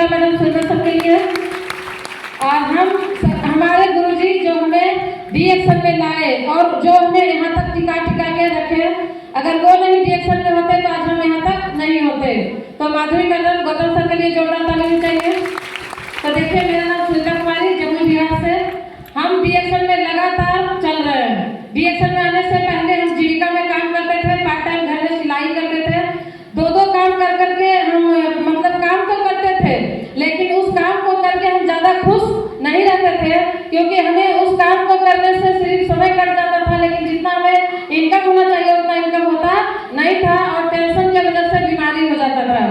Dharamshila madam सुंदर के लिए। और हमारे गुरुजी जो हमें डीएक्शन में लाए और जो हमें यहाँ तक टिका के रखे, अगर वो नहीं डीएक्शन में होते तो आज हम यहाँ तक नहीं होते। तो माधुरी मैडम, गौतम सर के लिए जोरदार ताली चाहिए। तो देखिए, मेरा नाम सुनीता कुमारी, जम्मू बिहार से। हम डीएक्शन में लगातार चल रहे हैं। डीएक्शन में आने से पहले हम जीविका में काम करते थे, पार्ट टाइम घर में सिलाई करते थे। दो काम कर करके हम मतलब काम तो करते थे, लेकिन उस काम को करके हम ज़्यादा खुश नहीं रहते थे, क्योंकि हमें उस काम को करने से सिर्फ समय कट जाता था, लेकिन जितना हमें इनकम होना चाहिए उतना इनकम होता नहीं था। और टेंशन की वजह से बीमारी हो जाता था।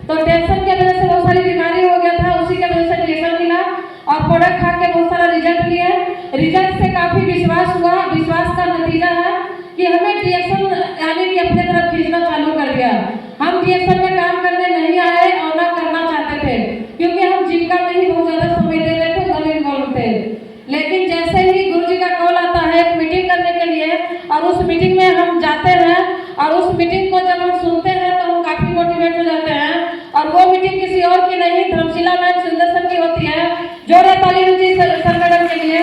तो टेंशन की वजह से बहुत सारी बीमारी हो गया था, उसी की वजह से डीएक्शन मिला और प्रोडक्ट खा के बहुत सारा रिजल्ट लिए। रिजल्ट से काफ़ी विश्वास हुआ। विश्वास का नतीजा है कि हमें डीएक्शन यानी कि अपने तरफ खींचना चालू कर दिया। हम डीएक्शन में काम करने नहीं आए और ना करना चाहते थे, क्योंकि हम जीविका में ही बहुत ज़्यादा समय दे रहे थे, घर इन्वॉल्व थे। लेकिन जैसे ही गुरुजी का कॉल आता है एक मीटिंग करने के लिए, और उस मीटिंग में हम जाते हैं, और उस मीटिंग को जब हम सुनते हैं तो हम काफ़ी मोटिवेट हो जाते हैं। और वो मीटिंग किसी और की नहीं, धर्मशिला मैम सुंदर सर की होती है। जोरदार ताली दीजिए सर मैडम के लिए।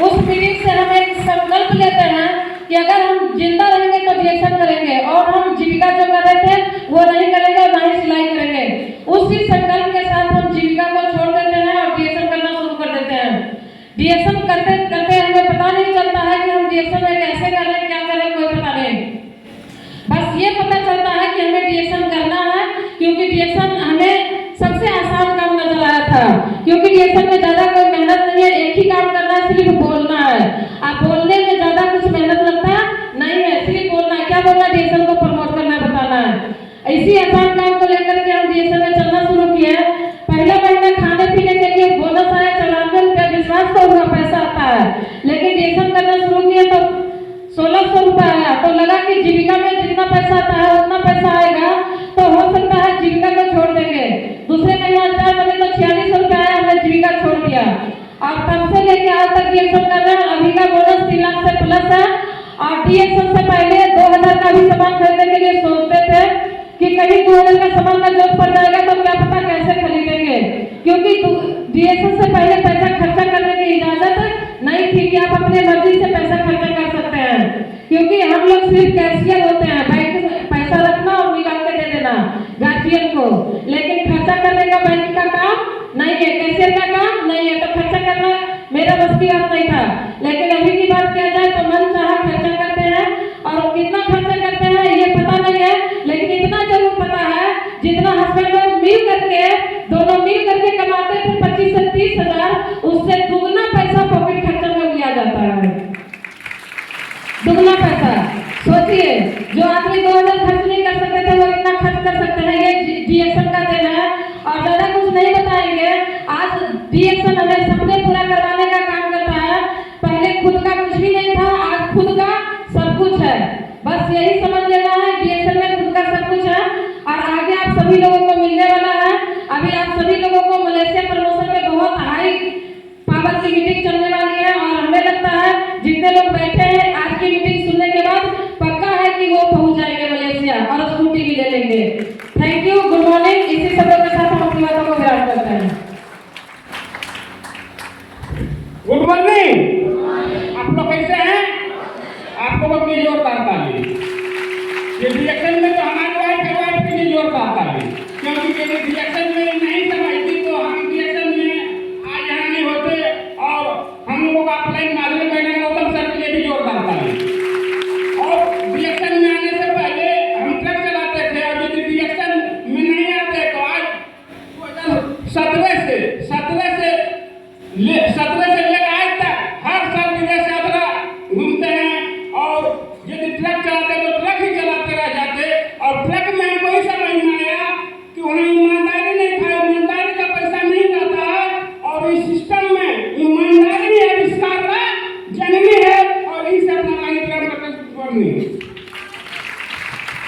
उस मीटिंग से हम एक संकल्प लेते हैं कि अगर हम जिंदा रहेंगे तो डीएक्शन करेंगे, और हम जीविका जो कर रहे थे वो नहीं करेंगे और ना ही सिलाई करेंगे। उसी संकल्प के साथ हम जीविका को छोड़ देते हैं और डीएक्शन करना शुरू कर देते हैं। डीएक्शन करते करते हमें पता नहीं चलता है कि हम डीएक्शन में कैसे करें, क्या करें, कोई पता नहीं। बस ये पता चलता है कि हमें डीएक्शन करना है, क्योंकि डीएक्शन हमें सबसे आसान काम नजर आया था, क्योंकि डीएक्शन में ज़्यादा कोई मेहनत नहीं है। एक ही काम करना है, सिर्फ बोलना है। आप बोलने में ज़्यादा कुछ मेहनत लगता नहीं है, सिर्फ बोलना है। क्या बोलना है? डीएक्शन को प्रमोट करना, बताना है। इसी आसान काम को लेकर के हम डीएक्शन में चलना शुरू किए। पहला महीना खाने पीने के लिए बोनस आया 94 रुपया। विश्वास तो हुआ पैसा आता है, लेकिन डीएक्शन करना शुरू किए तो 1600 रुपया आया। तो लगा कि जीविका में जितना पैसा आता है उतना पैसा आएगा, तो हो सकता है जीविका को छोड़ देंगे। दूसरे महीना स्टार्ट होने तो 4600 रुपया आया, हमने जीविका छोड़ दिया। और तब से लेके आज तक डीएक्शन कर रहे हैं। अभी का बोनस 3 लाख से प्लस है। और डीएक्शन से पहले 2000 का भी सामान खरीदने के लिए सोचते थे कि कहीं 2000 का सामान का जरूरत पड़ जाएगा तो क्या पता कैसे खरीदेंगे, क्योंकि डीएक्शन से पहले पैसा खर्चा करने की इजाजत नहीं थी कि आप अपने मर्जी से पैसा खर्चा कर सकते हैं, क्योंकि हम लोग सिर्फ कैशियर होते हैं, बैंक में पैसा रखना और निकाल के दे देना गार्जियन को, लेकिन खर्चा करने का बैंक का काम नहीं है, कैशियर का काम नहीं है। तो खर्चा करना मेरा बस की बात नहीं था। लेकिन अभी की बात किया जाए तो मन चाहा खर्चा करते हैं, और कितना खर्चा करते हैं ये पता नहीं है, लेकिन इतना जरूर पता है जितना हस्बैंड लोग मिल करके, दोनों मिल करके कमाते थे 25 से 30 हजार, उससे दुगना पैसा पॉकेट खर्चा में लिया जाता है। दुगना पैसा सोचिए, जो आदमी 2000 खर्च नहीं कर सकते थे वो इतना खर्च कर सकते हैं। ये डीएक्शन का देना है, और ज्यादा कुछ नहीं बताएंगे। आज डीएक्शन हमें सपने पूरा करवाने का काम करता है। पहले खुद का कुछ भी नहीं था, आज खुद का सब कुछ है। बस यही समझ लेना है, डीएक्शन में खुद का सब कुछ है। और आगे आप सभी लोगों को मिलने वाला है। अभी आप सभी लोगों को मलेशिया प्रमोशन में बहुत हाई पावर की मीटिंग चलने वाली है, और हमें लगता है जितने लोग बैठे हैं आज की मीटिंग सुनने के बाद पक्का है कि वो पहुंच जाएंगे मलेशिया और स्कूटी भी ले लेंगे। Thank you, good morning. इसी शब्दों के साथ हम अपनी बातों को विराम करते हैं। Good morning. आप लोग कैसे हैं? आपको अपनी जोरदार ताली। ये डीएक्शन में तो हमारी वाइफ के लिए जोरदार ताली, क्योंकि ये डीएक्शन में नहीं समझती तो हम डीएक्शन में आज यहाँ नहीं होते। और हम लोगों का अपलाइन माधुरी मैडम, गौतम सर के लिए भी जोरदार ताली। और डीएक्शन में आने से पहले हम ट्रक चलाते थे, और यदि डीएक्शन में नहीं आते तो आज 2017 से लेकर आज तक हर साल विदेश यात्रा घूमते हैं। और यदि ट्रक चलाते तो ट्रक ही चलाते रह जाते। और ट्रक में हमको ही समझ में आया कि वहाँ ईमानदारी नहीं था, ईमानदारी का पैसा नहीं जाता है। और इस सिस्टम में ईमानदारी आविष्कार का जननी है, और इसे अपना करनी।